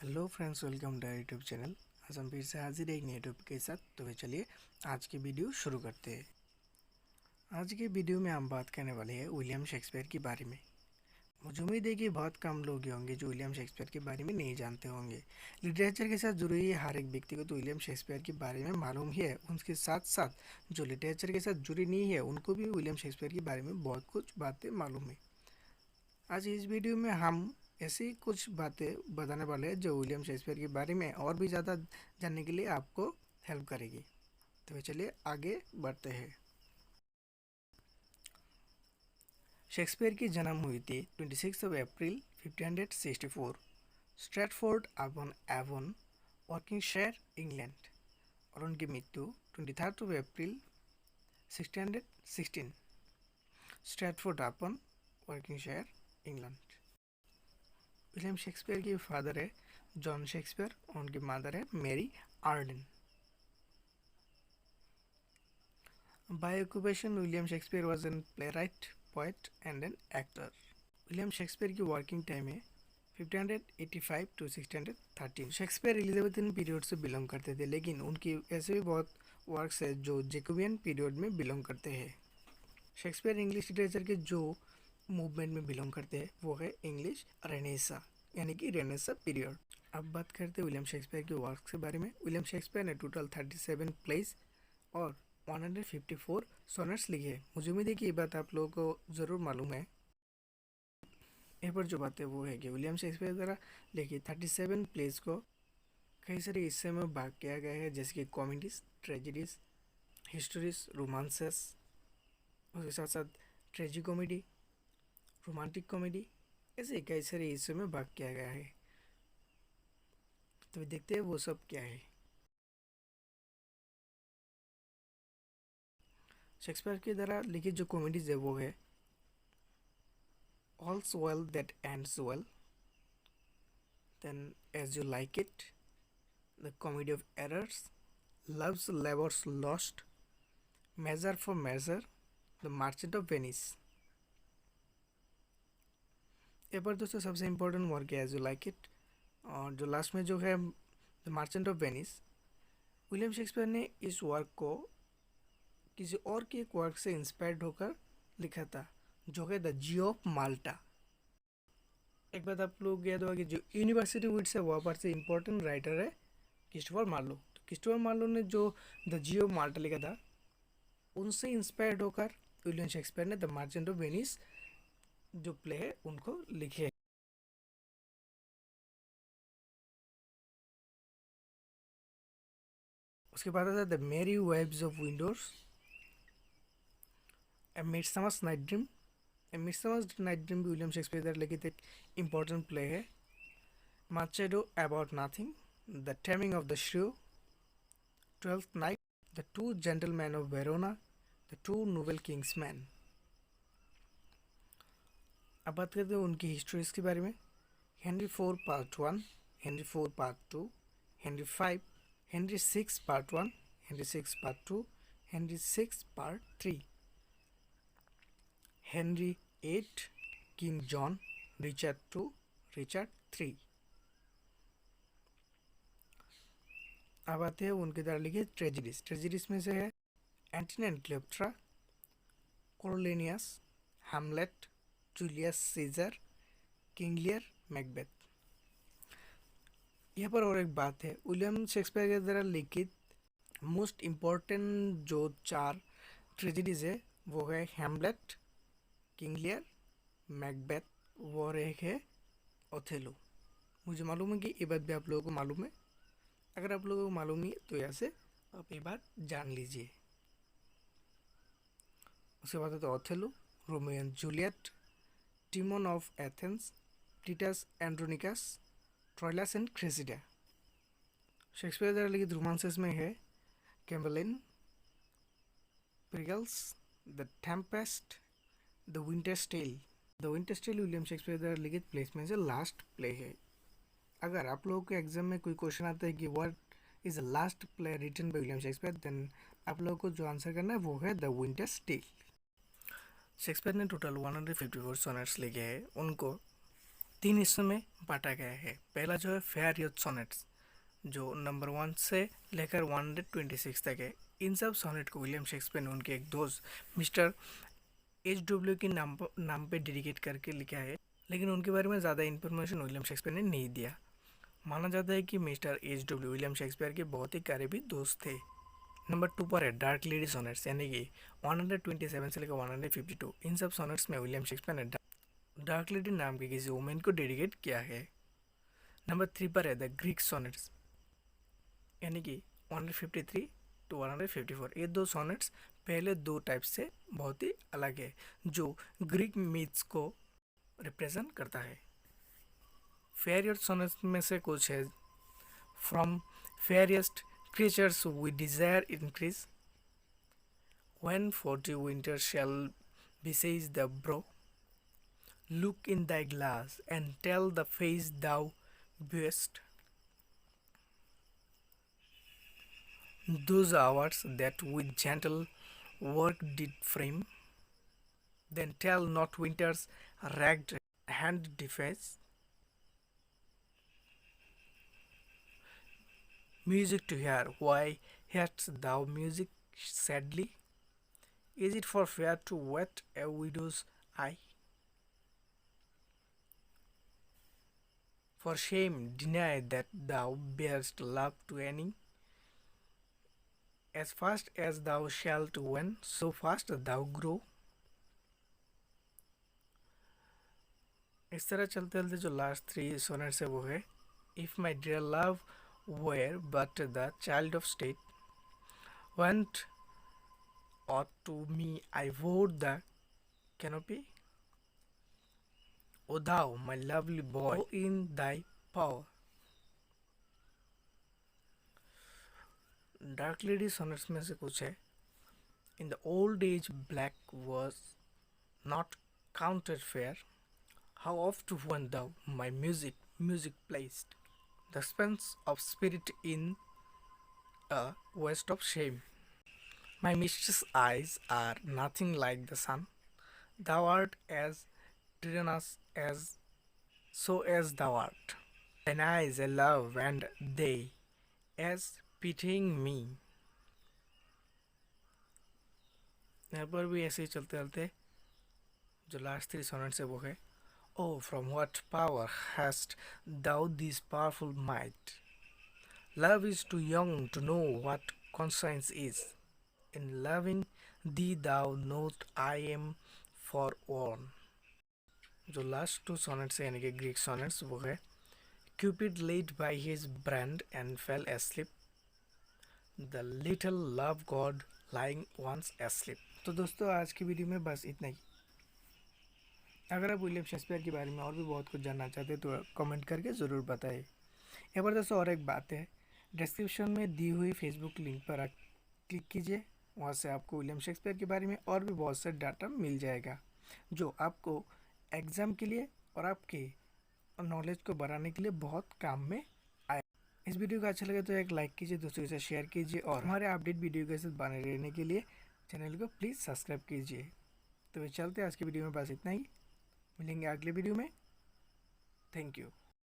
Hello friends, welcome to YouTube channel. आज हम फिर से हाजिर है एक नए टॉपिक के साथ। तो वे चलिए आज की वीडियो शुरू करते हैं। आज के वीडियो में हम बात करने वाले हैं विलियम शेक्सपियर के बारे में। मुझे उम्मीद है कि बहुत कम लोग ही होंगे जो विलियम शेक्सपियर के बारे में नहीं जानते होंगे। लिटरेचर के साथ जुड़े हुए हर एक व्यक्ति को तो विलियम शेक्सपियर के बारे में मालूम ही है। उसके साथ साथ जो लिटरेचर के साथ जुड़ी नहीं है उनको भी विलियम शेक्सपियर के बारे में बहुत कुछ बातें मालूम है। आज इस वीडियो में हम ऐसी कुछ बातें बताने वाले हैं जो विलियम शेक्सपियर के बारे में और भी ज़्यादा जानने के लिए आपको हेल्प करेगी। तो चलिए आगे बढ़ते हैं। शेक्सपियर की जन्म हुई थी 26 April 1564 Stratford upon Avon, Warwickshire, England. और उनकी मृत्यु 23 April 1616 Stratford upon Warwickshire, England. William Shakespeare के फादर है जॉन शेक्सपियर और उनकी मदर है Mary Arden. By occupation William Shakespeare was an playwright, poet and an actor. William Shakespeare की working time है 1585 टू 1613। शेक्सपियर एलिजाबेथन पीरियड से belong करते थे, लेकिन उनकी ऐसे भी बहुत वर्क्स है जो जैकोबियन पीरियड में बिलोंग करते हैं। शेक्सपियर इंग्लिश लिटरेचर के जो मूवमेंट में बिलोंग करते हैं वो है इंग्लिश रेनेसा, यानी कि रेनेसा पीरियड। अब बात करते हैं विलियम शेक्सपियर के वर्क्स के बारे में। विलियम शेक्सपियर ने टोटल 37 प्लेस और 154 सोनेट्स लिखे हैं। मुझे उम्मीद है कि ये बात आप लोगों को ज़रूर मालूम है। यहाँ पर जो बात है वो है कि विलियम शेक्सपियर द्वारा लिखी 37 प्लेस को कई सारे हिस्से में भाग किया गया है, जैसे कि कॉमेडीज, ट्रेजिडीज, हिस्टोरीज, रोमांसेस, उसके साथ साथ ट्रेजी कॉमेडी, रोमांटिक कॉमेडी, ऐसे कई सारे हिस्सों में भाग किया गया है। तो देखते हैं वो सब क्या है। शेक्सपियर के द्वारा लिखित जो कॉमेडीज है वो है All's Well That Ends Well, then As You Like It, The Comedy of Errors, Love's Labour's Lost, Measure for Measure, The Merchant of Venice। ये पर दोस्तों सबसे इम्पोर्टेंट वर्क है एज यू लाइक इट, और जो लास्ट में जो है the merchant of Venice. William Shakespeare ने इस वर्क को किसी और के एक वर्क से इंस्पायर्ड होकर लिखा था, जो है द जी ऑफ माल्टा। एक बात आप लोग याद होगा कि जो यूनिवर्सिटी विट्स है वहाँ पर से इम्पोर्टेंट राइटर है क्रिस्टोफर मार्लो। तो क्रिस्टोफर मार्लो ने जो द जी ऑफ माल्टा लिखा था उनसे इंस्पायर्ड होकर विलियम शेक्सपियर ने द मर्चेंट ऑफ वेनिस जो प्ले है उनको लिखे। उसके बाद आता है the merry wives of Windsor, a midsummer's night dream. A midsummer's night dream भी विलियम शेक्सपियर द्वारा लिखित एक इम्पोर्टेंट प्ले है। Much ado about nothing, the taming of the shrew, twelfth night, the two gentleman of Verona, the two noble kinsmen. अब बात करते हैं उनकी हिस्ट्रीज के बारे में। Henry 4 part 1, Henry 4 part 2, Henry 5, Henry 6 part 1, Henry 6 part 2, Henry 6 part 3, Henry 8, king John, Richard 2, Richard 3। अब आते हैं उनके द्वारा लिखे ट्रेजिडीज। ट्रेजिडीज में से है Antony and Cleopatra, Coriolanus, Hamlet, Julius Caesar, King Lear, Macbeth. यहाँ पर और एक बात है, विलियम शेक्सपियर के द्वारा लिखित मोस्ट इम्पोर्टेंट जो 4 ट्रेजिडीज है वो है हैमलेट, किंग लियर, मैकबेथ और एक है ओथेलो। मुझे मालूम है कि ये बात भी आप लोगों को मालूम है। अगर आप लोगों को मालूम नहीं है तो यहाँ से आप ये बात जान लीजिए। उसके बाद तो Othello, Romeo and Juliet, Timon of Athens, Titus Andronicus, Troilus and Cressida. Shakespeare द्वारा लिखित रोमांसेस में है Cymbeline, Pericles, the tempest, the winter's tale. The winter's tale William Shakespeare द्वारा लिखित प्लेस में से लास्ट प्ले है। अगर आप लोगों के एग्जाम में कोई क्वेश्चन आता है कि what is the last play written by William Shakespeare, then आप लोगों को जो आंसर करना है वो है द विंटर्स टेल। शेक्सपियर ने टोटल 154 सोनेट्स लिखे हैं। उनको 3 हिस्सों में बांटा गया है। पहला जो है फेयर यूथ सोनेट्स, जो नंबर 1 से लेकर 126 तक है। इन सब सोनेट को विलियम शेक्सपियर ने उनके एक दोस्त मिस्टर HW के नाम पे डेडिकेट करके लिखा है, लेकिन उनके बारे में ज़्यादा इन्फॉर्मेशन विलियम शेक्सपियर ने नहीं दिया। माना जाता है कि मिस्टर HW विलियम शेक्सपियर के बहुत ही करीबी दोस्त थे। नंबर 2 पर है डार्क लेडी सोनेट्स, यानी कि 127 से लेकर 152। इन सब सोनेट्स में विलियम शेक्सपियर ने डार्क लेडी नाम की किसी वुमेन को डेडिकेट किया है। नंबर 3 पर है द ग्रीक सोनेट्स, यानी कि 153 टू 154। ये दो सोनेट्स पहले दो टाइप से बहुत ही अलग है, जो ग्रीक मिथ्स को रिप्रेजेंट करता है। फेयर सोनेट्स में से कुछ है, from fairest creatures we desire increase, when 40 winters shall besiege the brow, look in thy glass and tell the face thou viewest, those hours that with gentle work did frame, then tell not winter's ragged hand deface, music to hear, why hearest thou music sadly, is it for fear to wet a widow's eye? For shame deny that thou bearest love to any, as fast as thou shalt when so fast thou grow। इस तरह चलते चलते जो last 3 sonnets है वो है, if my dear love were but the child of state, went ought to me I wore the canopy, O thou my lovely boy, O in thy power। Dark lady sonnets में से कुछ है, in the old age black was not counted fair, how oft when thou my music placed, the suspense of spirit in a waste of shame, my mistress' eyes are nothing like the sun, thou art as tyrannous as so as thou art, thine eyes I love and they as pitying me। यहाँ पर भी ऐसे ही चलते चलते जो last 3 sonnets है वो है, Oh, from what power hast thou this powerful might? Love is too young to know what conscience is. In loving thee thou knowest I am forewarned। जो लास्ट 2 सोनेट्स है यानी कि ग्रीक सोनेट्स वो है, Cupid laid by his brand and fell asleep, the little love god lying once asleep। तो दोस्तों आज की वीडियो में बस इतना ही। अगर आप विलियम शेक्सपियर के बारे में और भी बहुत कुछ जानना चाहते हैं तो कमेंट करके ज़रूर बताइए। यहाँ पर दोस्तों और एक बात है, डिस्क्रिप्शन में दी हुई फेसबुक लिंक पर आप क्लिक कीजिए, वहाँ से आपको विलियम शेक्सपियर के बारे में और भी बहुत से डाटा मिल जाएगा, जो आपको एग्ज़ाम के लिए और आपके नॉलेज को बढ़ाने के लिए बहुत काम में आए। इस वीडियो का अच्छा लगे तो एक लाइक कीजिए, दोस्तों के साथ शेयर कीजिए और हमारे अपडेट वीडियो के साथ बने रहने के लिए चैनल को प्लीज़ सब्सक्राइब कीजिए। तो चलते आज की वीडियो में बस इतना ही, मिलेंगे अगले वीडियो में। Thank you.